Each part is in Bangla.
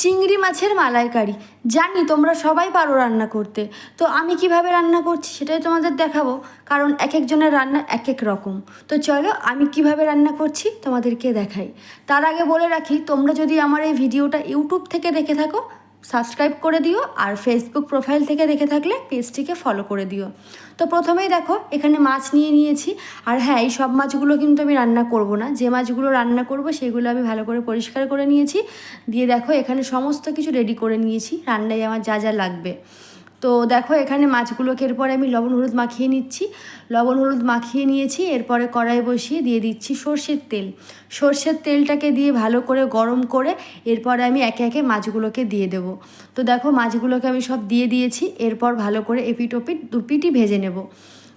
চিংড়ি মাছের মালাইকারি। জানি তোমরা সবাই পারো রান্না করতে, তো আমি কিভাবে রান্না করছি সেটাই তোমাদের দেখাবো, কারণ এক একজনের রান্না এক এক রকম। তো চলো আমি কিভাবে রান্না করছি তোমাদেরকে দেখাই। তার আগে বলে রাখি, তোমরা যদি আমার এই ভিডিওটা ইউটিউব থেকে দেখে থাকো সাবস্ক্রাইব করে দিও, আর ফেসবুক প্রোফাইল থেকে দেখে থাকলে পেজটিকে ফলো করে দিও। তো প্রথমেই দেখো এখানে মাছ নিয়ে নিয়েছি। আর হ্যাঁ, এই সব মাছগুলো কিন্তু আমি রান্না করব না, যে মাছগুলো রান্না করব সেগুলো আমি ভালো করে পরিষ্কার করে নিয়েছি। দিয়ে দেখো এখানে সমস্ত কিছু রেডি করে নিয়েছি রান্নায় আমার যা যা লাগবে। তো দেখো এখানে মাছগুলোকে এরপরে আমি লবণ হলুদ মাখিয়ে নিচ্ছি। লবণ হলুদ মাখিয়ে নিয়েছি, এরপরে কড়াই বসিয়ে দিয়ে দিচ্ছি সর্ষের তেল। সর্ষের তেলটাকে দিয়ে ভালো করে গরম করে এরপরে আমি একে একে মাছগুলোকে দিয়ে দেবো। তো দেখো মাছগুলোকে আমি সব দিয়ে দিয়েছি, এরপর ভালো করে এপিট ওপিট দুপিটি ভেজে নেব।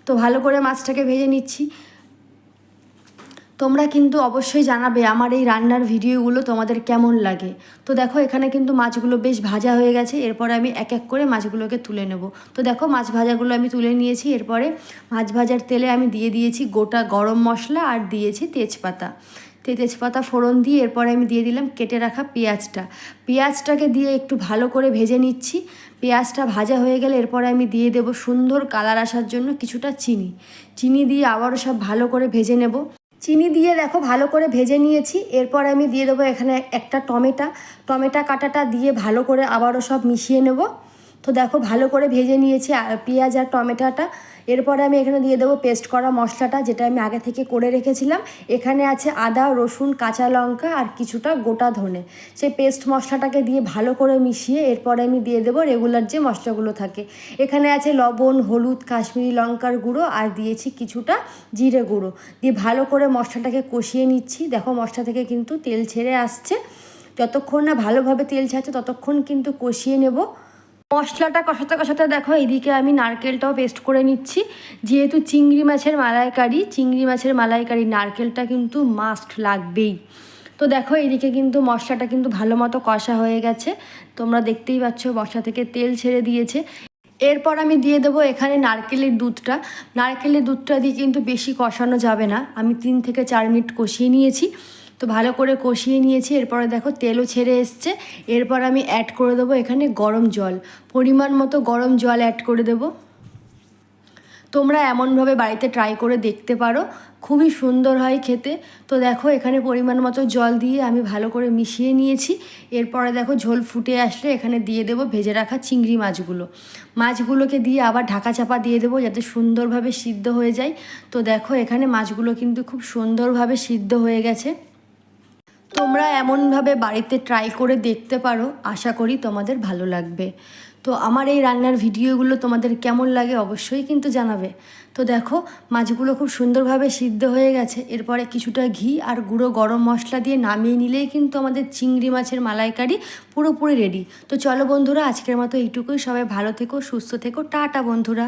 তো ভালো করে মাছটাকে ভেজে নিচ্ছি। তোমরা কিন্তু অবশ্যই জানাবে আমার এই রান্নার ভিডিওগুলো তোমাদের কেমন লাগে। তো দেখো এখানে কিন্তু মাছগুলো বেশ ভাজা হয়ে গেছে, এরপরে আমি এক এক করে মাছগুলোকে তুলে নেব। তো দেখো মাছ ভাজাগুলো আমি তুলে নিয়েছি, এরপরে মাছ ভাজার তেলে আমি দিয়ে দিয়েছি গোটা গরম মশলা আর দিয়েছি তেজপাতা। তেজপাতা ফোড়ন দিয়ে এরপরে আমি দিয়ে দিলাম কেটে রাখা পেঁয়াজটা। পেঁয়াজটাকে দিয়ে একটু ভালো করে ভেজে নিচ্ছি। পেঁয়াজটা ভাজা হয়ে গেলে এরপরে আমি দিয়ে দেব সুন্দর কালার আসার জন্য কিছুটা চিনি। চিনি দিয়ে আবারও সব ভালো করে ভেজে নেব। চিনি দিয়ে দেখো ভালো করে ভেজে নিয়েছি, এরপর আমি দিয়ে দেবো এখানে একটা টমেটো কাটাটা দিয়ে ভালো করে আবারও সব মিশিয়ে নেব। তো দেখো ভালো করে ভেজে নিয়েছি পেঁয়াজ আর টমেটোটা। এরপরে আমি এখানে দিয়ে দেবো পেস্ট করা মশলাটা, যেটা আমি আগে থেকে করে রেখেছিলাম। এখানে আছে আদা, রসুন, কাঁচা লঙ্কা আর কিছুটা গোটা ধনে। সেই পেস্ট মশলাটাকে দিয়ে ভালো করে মিশিয়ে এরপরে আমি দিয়ে দেবো রেগুলার যে মশলাগুলো থাকে। এখানে আছে লবণ, হলুদ, কাশ্মীরি লঙ্কার গুঁড়ো আর দিয়েছি কিছুটা জিরে গুঁড়ো। দিয়ে ভালো করে মশলাটাকে কষিয়ে নিচ্ছি। দেখো মশলা থেকে কিন্তু তেল ছেড়ে আসছে। যতক্ষণ না ভালোভাবে তেল ছাড়ছে ততক্ষণ কিন্তু কষিয়ে নেব। মশলাটা কষাতে কষাতে দেখো এদিকে আমি নারকেলটাও পেস্ট করে নিচ্ছি। যেহেতু চিংড়ি মাছের মালাইকারি নারকেলটা কিন্তু মাস্ট লাগবেই। তো দেখো এদিকে কিন্তু মশলাটা কিন্তু ভালো মতো কষা হয়ে গেছে, তোমরা দেখতেই পাচ্ছ মশলা থেকে তেল ছেড়ে দিয়েছে। এরপর আমি দিয়ে দেবো এখানে নারকেলের দুধটা দিয়ে কিন্তু বেশি কষানো যাবে না। আমি 3 থেকে 4 মিনিট কষিয়ে নিয়েছি। তো ভালো করে কষিয়ে নিয়েছি, এরপরে দেখো তেলও ছেড়ে এসছে। এরপর আমি অ্যাড করে দেবো এখানে গরম জল, পরিমাণ মতো গরম জল অ্যাড করে দেবো। তোমরা এমনভাবে বাড়িতে ট্রাই করে দেখতে পারো, খুবই সুন্দর হয় খেতে। তো দেখো এখানে পরিমাণ মতো জল দিয়ে আমি ভালো করে মিশিয়ে নিয়েছি। এরপরে দেখো ঝোল ফুটে আসলে এখানে দিয়ে দেবো ভেজে রাখা চিংড়ি মাছগুলোকে দিয়ে আবার ঢাকা চাপা দিয়ে দেবো যাতে সুন্দরভাবে সিদ্ধ হয়ে যায়। তো দেখো এখানে মাছগুলো কিন্তু খুব সুন্দরভাবে সিদ্ধ হয়ে গেছে। তোমরা এমনভাবে বাড়িতে ট্রাই করে দেখতে পারো, আশা করি তোমাদের ভালো লাগবে। তো আমার এই রান্নার ভিডিওগুলো তোমাদের কেমন লাগে অবশ্যই কিন্তু জানাবে। তো দেখো মাছগুলো খুব সুন্দরভাবে সিদ্ধ হয়ে গেছে, এরপরে কিছুটা ঘি আর গুঁড়ো গরম মশলা দিয়ে নামিয়ে নিলেই কিন্তু আমাদের চিংড়ি মাছের মালাইকারি পুরোপুরি রেডি। তো চলো বন্ধুরা, আজকের মতো এইটুকুই। সবাই ভালো থেকো, সুস্থ থেকো, টাটা বন্ধুরা।